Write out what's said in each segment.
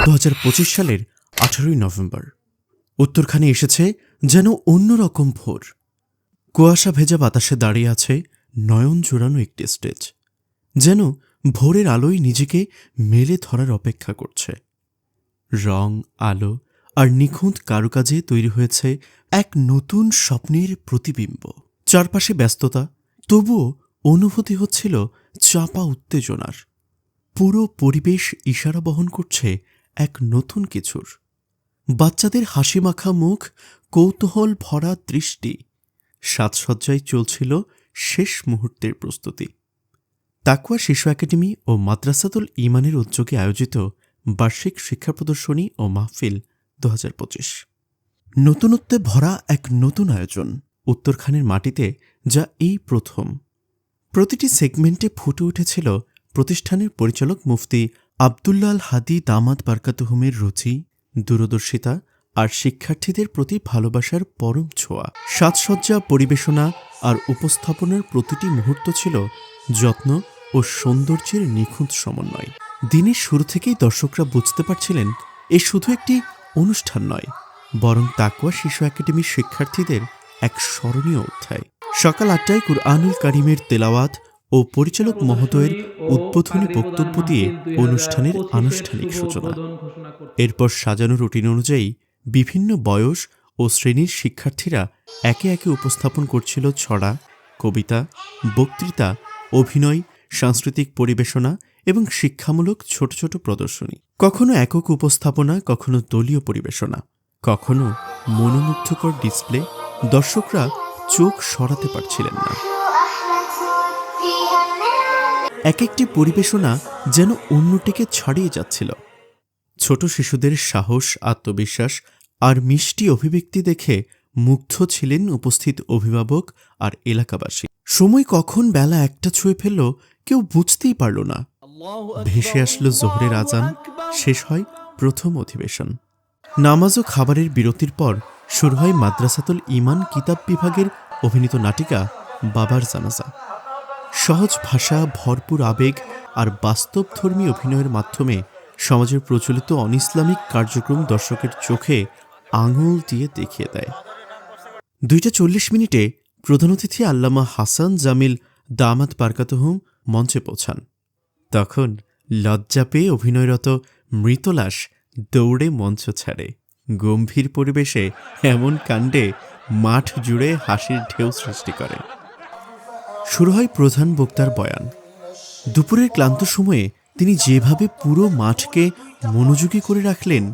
2025 সালের 18 নভেম্বর উত্তরখানে এসেছে যেন অন্যরকম ভোর। কুয়াশা ভেজা বাতাসে দাঁড়িয়ে আছে নয়ন জোড়ানো একটি স্টেজ, যেন ভোরের আলোয় নিজেকে মেলে ধরার অপেক্ষা করছে। রং, আলো আর নিখুঁত কারুকাজে তৈরি হয়েছে এক নতুন স্বপ্নের প্রতিবিম্ব। চারপাশে ব্যস্ততা, তবুও অনুভূতি হচ্ছিল চাপা উত্তেজনার। পুরো পরিবেশ ইশারা বহন করছে এক নতুন কিছুর। বাচ্চাদের হাসিমাখা মুখ, কৌতূহল ভরা দৃষ্টি, সাজসজ্জায় চলছিল শেষ মুহূর্তের প্রস্তুতি। তাকওয়া শিশু একাডেমি ও মাদ্রাসাতুল ঈমানের উদ্যোগে আয়োজিত বার্ষিক শিক্ষা প্রদর্শনী ও মাহফিল 2025। নতুনত্বে ভরা এক নতুন আয়োজন উত্তরখানের মাটিতে, যা এই প্রথম। প্রতিটি সেগমেন্টে ফুটে উঠেছিল প্রতিষ্ঠানের পরিচালক মুফতি আবদুল্লাহ আল হাদি দামাত বারকাতুহুমের রুচি, দূরদর্শিতা আর শিক্ষার্থীদের প্রতি ভালোবাসার পরম ছোঁয়া। সাজসজ্জা, পরিবেশনা আর উপস্থাপনার প্রতিটি মুহূর্ত ছিল যত্ন ও সৌন্দর্যের নিখুঁত সমন্বয়। দিনের শুরু থেকেই দর্শকরা বুঝতে পারছিলেন এ শুধু একটি অনুষ্ঠান নয়, বরং তাকওয়া শিশু একাডেমির শিক্ষার্থীদের এক স্মরণীয় অধ্যায়। সকাল 8টায় কুরআনুল কারীমের তেলাওয়াত ও পরিচালক মহোদয়ের উদ্বোধনী বক্তব্য দিয়ে অনুষ্ঠানের আনুষ্ঠানিক সূচনা। এরপর সাজানো রুটিন অনুযায়ী বিভিন্ন বয়স ও শ্রেণীর শিক্ষার্থীরা একে একে উপস্থাপন করছিল ছড়া, কবিতা, বক্তৃতা, অভিনয়, সাংস্কৃতিক পরিবেশনা এবং শিক্ষামূলক ছোট ছোট প্রদর্শনী। কখনো একক উপস্থাপনা, কখনো দলীয় পরিবেশনা, কখনো মনোমুগ্ধকর ডিসপ্লে। দর্শকরা চোখ সরাতে পারছিলেন না। এক একটি পরিবেশনা যেন অন্যটিকে ছাড়িয়ে যাচ্ছিল। ছোট শিশুদের সাহস, আত্মবিশ্বাস আর মিষ্টি অভিব্যক্তি দেখে মুগ্ধ ছিলেন উপস্থিত অভিভাবক আর এলাকাবাসী। সময় কখন বেলা 1টা ছুঁয়ে ফেলল কেউ বুঝতেই পারল না। ভেসে আসলো জোহরের আজান, শেষ হয় প্রথম অধিবেশন। নামাজ ও খাবারের বিরতির পর শুরু হয় মাদ্রাসাতুল ঈমান কিতাব বিভাগের অভিনীত নাটিকা বাবার জানাজা। সহজ ভাষা, ভরপুর আবেগ আর বাস্তবধর্মী অভিনয়ের মাধ্যমে সমাজের প্রচলিত অনইসলামিক কার্যক্রম দর্শকের চোখে আঙুল দিয়ে দেখিয়ে দেয়। 2:40 প্রধান অতিথি আল্লামা হাসান জামিল দামাত বারকাতুহুম মঞ্চে পৌঁছান। তখন লজ্জা পেয়ে অভিনয়রত মৃতলাশ দৌড়ে মঞ্চ ছাড়ে। গম্ভীর পরিবেশে এমন কাণ্ডে মাঠ জুড়ে হাসির ঢেউ সৃষ্টি করে। শুরু হয় প্রধান বক্তার বয়ান। দুপুরের ক্লান্ত সময়ে তিনি যেভাবে পুরো মাঠকে মনোযোগী করে রাখলেন,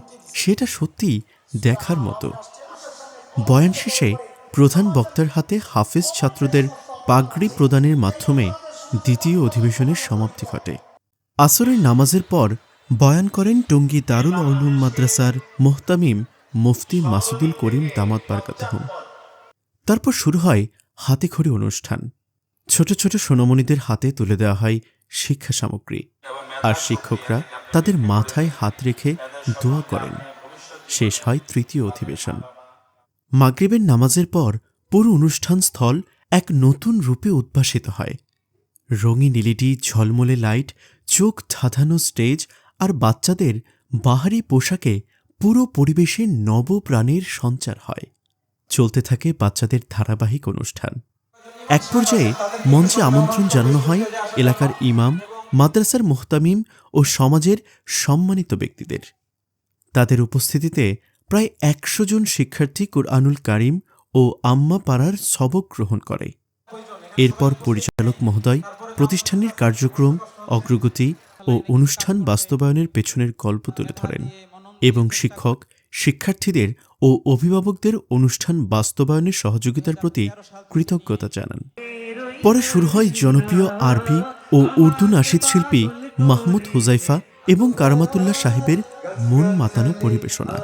সেটা সত্যিই দেখার মতো। বয়ান শেষে প্রধান বক্তার হাতে হাফেজ ছাত্রদের পাগড়ি প্রদানের মাধ্যমে দ্বিতীয় অধিবেশনের সমাপ্তি ঘটে। আসরের নামাজের পর বয়ান করেন টঙ্গী দারুল উলুম মাদ্রাসার মুহতামিম মুফতি মাসুদুল করিম দামাত বারকাতুহুম। তারপর শুরু হয় হাতেখড়ি অনুষ্ঠান। ছোট ছোট সোনামণিদের হাতে তুলে দেওয়া হয় শিক্ষা সামগ্রী, আর শিক্ষকরা তাদের মাথায় হাত রেখে দোয়া করেন। শেষ হয় তৃতীয় অধিবেশন। মাগরিবের নামাজের পর পুরো অনুষ্ঠান স্থল এক নতুন রূপে উদ্ভাসিত হয়। রঙিন এলইডি, ঝলমলে লাইট, চোখ ধাঁধানো স্টেজ আর বাচ্চাদের বাহারি পোশাকে পুরো পরিবেশে নবপ্রাণের সঞ্চার হয়। চলতে থাকে বাচ্চাদের ধারাবাহিক অনুষ্ঠান। এক পর্যায়ে মঞ্চে আমন্ত্রণ জানানো হয় এলাকার ইমাম, মাদ্রাসার মুহতামিম ও সমাজের সম্মানিত ব্যক্তিদের। তাদের উপস্থিতিতে প্রায় 100 জন শিক্ষার্থী কুরআনুল কারীম ও আম্মা পাড়ার সবক গ্রহণ করে। এরপর পরিচালক মহোদয় প্রতিষ্ঠানের কার্যক্রম, অগ্রগতি ও অনুষ্ঠান বাস্তবায়নের পেছনের গল্প তুলে ধরেন এবং শিক্ষক, শিক্ষার্থীদের ও অভিভাবকদের অনুষ্ঠান বাস্তবায়নের সহযোগিতার প্রতি কৃতজ্ঞতা জানান। পরে শুরু হয় জনপ্রিয় আরবি ও উর্দু নাশিদ শিল্পী মাহমুদ হুজাইফা এবং কারামাতুল্লাহ সাহেবের মন মাতানো পরিবেশনা।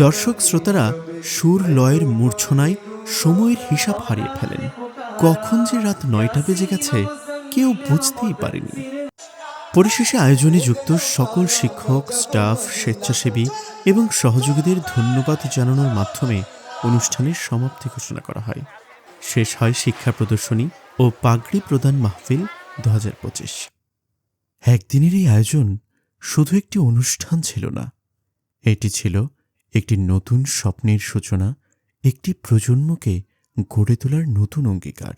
দর্শক শ্রোতারা সুর, লয়ের মূর্ছনায় সময়ের হিসাব হারিয়ে ফেলেন। কখন যে রাত 9টা বেজে গেছে কেউ বুঝতেই পারেনি। পরিশেষে আয়োজনে যুক্ত সকল শিক্ষক, স্টাফ, স্বেচ্ছাসেবী এবং সহযোগীদের ধন্যবাদ জানানোর মাধ্যমে অনুষ্ঠানের সমাপ্তি ঘোষণা করা হয়। শেষ হয় শিক্ষা প্রদর্শনী ও পাগড়ি প্রদান মাহফিল 2025। একদিনের এই আয়োজন শুধু একটি অনুষ্ঠান ছিল না, এটি ছিল একটি নতুন স্বপ্নের সূচনা, একটি প্রজন্মকে গড়ে তোলার নতুন অঙ্গীকার।